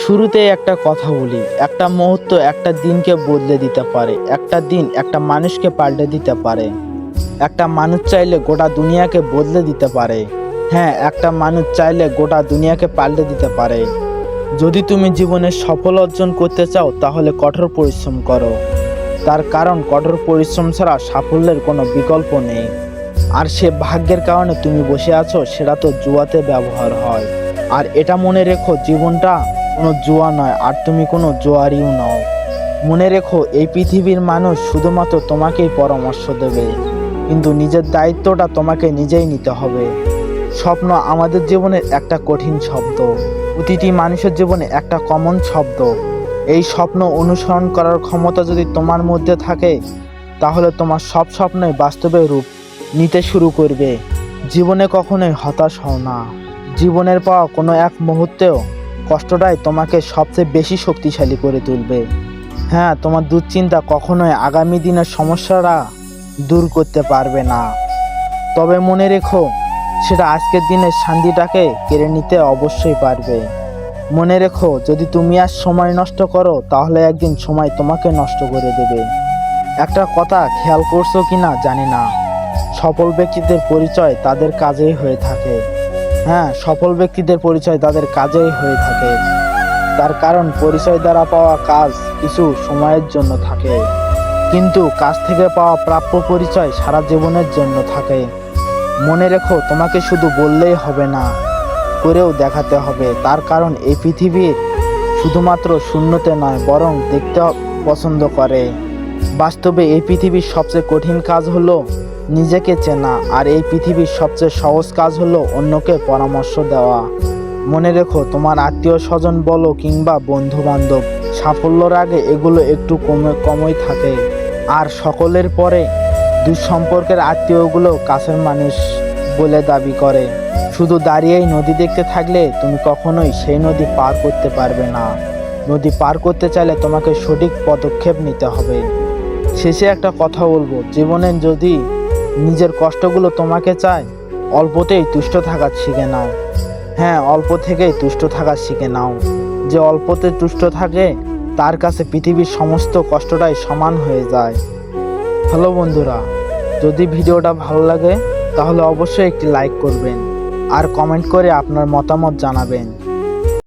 শুরুতেই একটা কথা বলি, একটা মুহূর্ত একটা দিনকে বদলে দিতে পারে, একটা দিন একটা মানুষকে পাল্টে দিতে পারে। একটা মানুষ চাইলে গোটা দুনিয়াকে বদলে দিতে পারে। হ্যাঁ, একটা মানুষ চাইলে গোটা দুনিয়াকে পাল্টে দিতে পারে। যদি তুমি জীবনে সফল অর্জন করতে চাও তাহলে কঠোর পরিশ্রম করো। তার কারণ কঠোর পরিশ্রম ছাড়া সাফল্যের কোনো বিকল্প নেই। আর সে ভাগ্যের কারণে তুমি বসে আছো সেটা তো জুয়াতে ব্যবহার হয়। আর এটা মনে রেখো, জীবনটা কোনো জুয়া নয়, আর তুমি কোনো জোয়ারিও নও। মনে রেখো, এই পৃথিবীর মানুষ শুধুমাত্র তোমাকেই পরামর্শ দেবে, কিন্তু নিজের দায়িত্বটা তোমাকে নিজেই নিতে হবে। স্বপ্ন আমাদের জীবনের একটা কঠিন শব্দ, প্রতিটি মানুষের জীবনে একটা কমন শব্দ। এই স্বপ্ন অনুসরণ করার ক্ষমতা যদি তোমার মধ্যে থাকে, তাহলে তোমার সব স্বপ্নই বাস্তবে রূপ নিতে শুরু করবে। জীবনে কখনোই হতাশ হও না। জীবনের পাওয়া কোনো এক মুহূর্তেও কষ্টটাই তোমাকে সবচেয়ে বেশি শক্তিশালী করে তুলবে। হ্যাঁ, তোমার দুশ্চিন্তা কখনোই আগামী দিনের সমস্যাটা দূর করতে পারবে না, তবে মনে রেখো, সেটা আজকের দিনের শান্তিটাকে কেড়ে নিতে অবশ্যই পারবে। মনে রেখো, যদি তুমি আজ সময় নষ্ট করো তাহলে একদিন সময় তোমাকে নষ্ট করে দেবে। একটা কথা খেয়াল করছো কিনা জানি না, সফল ব্যক্তিদের পরিচয় তাদের কাজেই হয়ে থাকে। হ্যাঁ, সফল ব্যক্তিদের পরিচয় তাদের কাজেই হয়ে থাকে। তার কারণ পরিচয় দ্বারা পাওয়া কাজ কিছু সময়ের জন্য থাকে, কিন্তু কাজ থেকে পাওয়া প্রাপ্য পরিচয় সারা জীবনের জন্য থাকে। মনে রেখো, তোমাকে শুধু বললেই হবে না, করেও দেখাতে হবে। তার কারণ এই পৃথিবীর শুধুমাত্র শূন্যতে নয়, বরং দেখতে পছন্দ করে। বাস্তবে এই পৃথিবীর সবচেয়ে কঠিন কাজ হলো নিজেকে চেনা, আর এই পৃথিবীর সবচেয়ে সহজ কাজ হলো অন্যকে পরামর্শ দেওয়া। মনে রেখো, তোমার আত্মীয় স্বজন বলো কিংবা বন্ধু বান্ধব, সাফল্যের আগে এগুলো একটু কমই থাকে, আর সকলের পরে দুঃসম্পর্কের আত্মীয়গুলো কাছের মানুষ বলে দাবি করে। শুধু দাঁড়িয়েই নদী দেখতে থাকলে তুমি কখনোই সেই নদী পার করতে পারবে না। নদী পার করতে চাইলে তোমাকে সঠিক পদক্ষেপ নিতে হবে। শেষে একটা কথা বলবো, জীবনে যদি নিজের কষ্টগুলো তোমাকে চায়, অল্পতেই তুষ্ট থাকা শিখে নাও। হ্যাঁ, অল্প থেকেই তুষ্ট থাকা শিখে নাও। যে অল্পতে তুষ্ট থাকে তার কাছে পৃথিবীর সমস্ত কষ্টটাই সমান হয়ে যায়। হ্যালো বন্ধুরা, যদি ভিডিওটা ভালো লাগে তাহলে অবশ্যই একটি লাইক করবেন আর কমেন্ট করে আপনার মতামত জানাবেন।